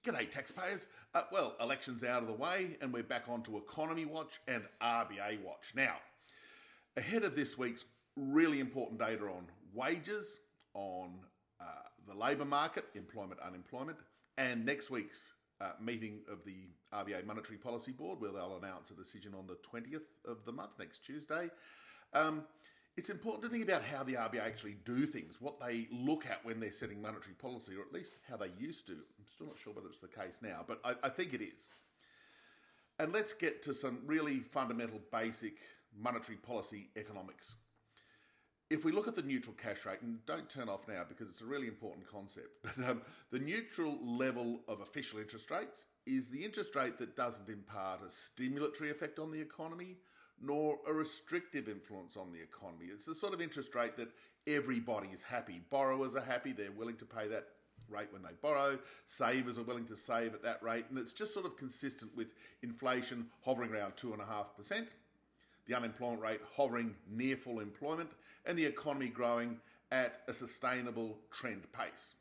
G'day taxpayers. Well, election's out of the way and we're back onto Economy Watch and RBA Watch. Now, ahead of this week's really important data on wages, on the labour market, employment, unemployment, and next week's meeting of the RBA Monetary Policy Board, where they'll announce a decision on the 20th of the month, next Tuesday. It's important to think about how the RBA actually do things, what they look at when they're setting monetary policy, or at least how they used to. I'm still not sure whether it's the case now, but I think it is. And let's get to some really fundamental, basic monetary policy economics. If we look at the neutral cash rate, and don't turn off now because it's a really important concept, but the neutral level of official interest rates is the interest rate that doesn't impart a stimulatory effect on the economy, nor a restrictive influence on the economy. It's the sort of interest rate that everybody is happy. Borrowers are happy, they're willing to pay that rate when they borrow. Savers are willing to save at that rate, and it's just sort of consistent with inflation hovering around 2.5%, the unemployment rate hovering near full employment, and the economy growing at a sustainable trend pace.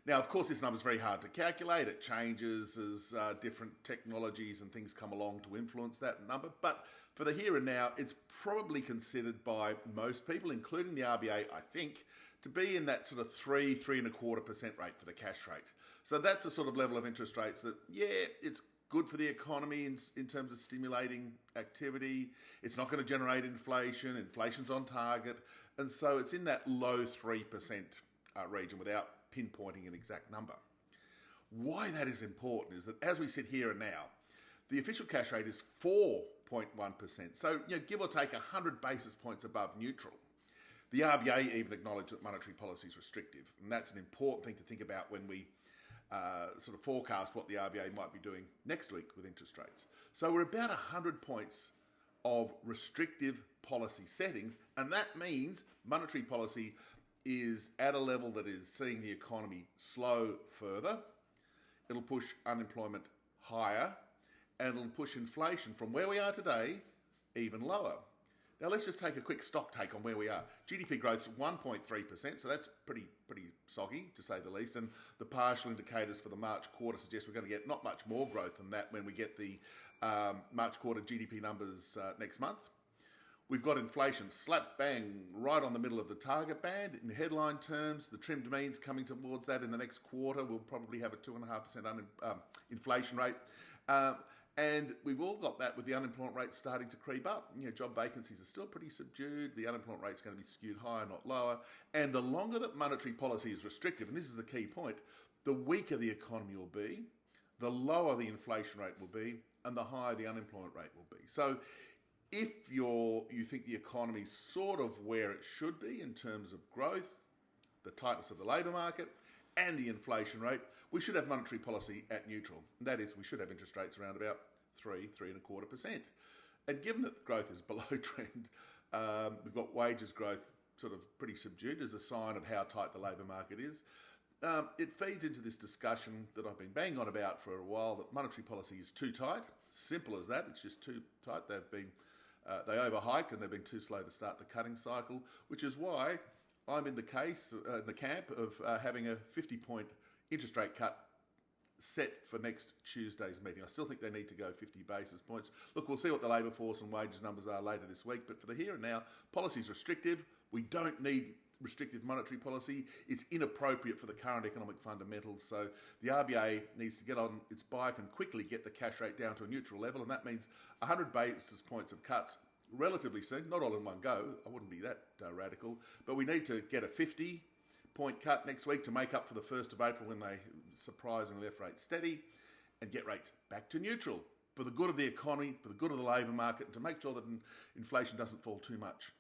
Now, of course, this number is very hard to calculate. It changes as different technologies and things come along to influence that number. But for the here and now, it's probably considered by most people, including the RBA, I think, to be in that sort of 3.25% rate for the cash rate. So that's the sort of level of interest rates that, yeah, it's good for the economy in terms of stimulating activity. It's not going to generate inflation. Inflation's on target. And so it's in that low 3% region without pinpointing an exact number. Why that is important is that as we sit here and now, the official cash rate is 4.1%. So, give or take 100 basis points above neutral. The RBA even acknowledged that monetary policy is restrictive. And that's an important thing to think about when we sort of forecast what the RBA might be doing next week with interest rates. So we're about 100 points of restrictive policy settings. And that means monetary policy is at a level that is seeing the economy slow further. It'll push unemployment higher, and it'll push inflation from where we are today even lower. Now let's just take a quick stock take on where we are. GDP growth's 1.3%, so that's pretty soggy to say the least, and the partial indicators for the March quarter suggest we're going to get not much more growth than that when we get the March quarter GDP numbers next month. We've got inflation slap bang right on the middle of the target band. In headline terms, the trimmed means coming towards that in the next quarter. We'll probably have a 2.5% inflation rate. And we've all got that with the unemployment rate starting to creep up. Job vacancies are still pretty subdued. The unemployment rate's going to be skewed higher, not lower. And the longer that monetary policy is restrictive, and this is the key point, the weaker the economy will be, the lower the inflation rate will be, and the higher the unemployment rate will be. So if you think the economy's sort of where it should be in terms of growth, the tightness of the labour market, and the inflation rate, we should have monetary policy at neutral. And that is, we should have interest rates around about 3.25%. And given that growth is below trend, we've got wages growth sort of pretty subdued as a sign of how tight the labour market is. It feeds into this discussion that I've been banging on about for a while, that monetary policy is too tight. Simple as that. It's just too tight. They overhiked and they've been too slow to start the cutting cycle, which is why I'm in the camp of having a 50-point interest rate cut set for next Tuesday's meeting. I still think they need to go 50 basis points. Look, we'll see what the labour force and wages numbers are later this week, but for the here and now, policy is restrictive. We don't need restrictive monetary policy. It's inappropriate for the current economic fundamentals. So the RBA needs to get on its bike and quickly get the cash rate down to a neutral level, and that means 100 basis points of cuts relatively soon, not all in one go. I wouldn't be that radical, but we need to get a 50-point cut next week to make up for the 1st of April when they surprisingly left rates steady, and get rates back to neutral for the good of the economy, for the good of the labour market, and to make sure that inflation doesn't fall too much.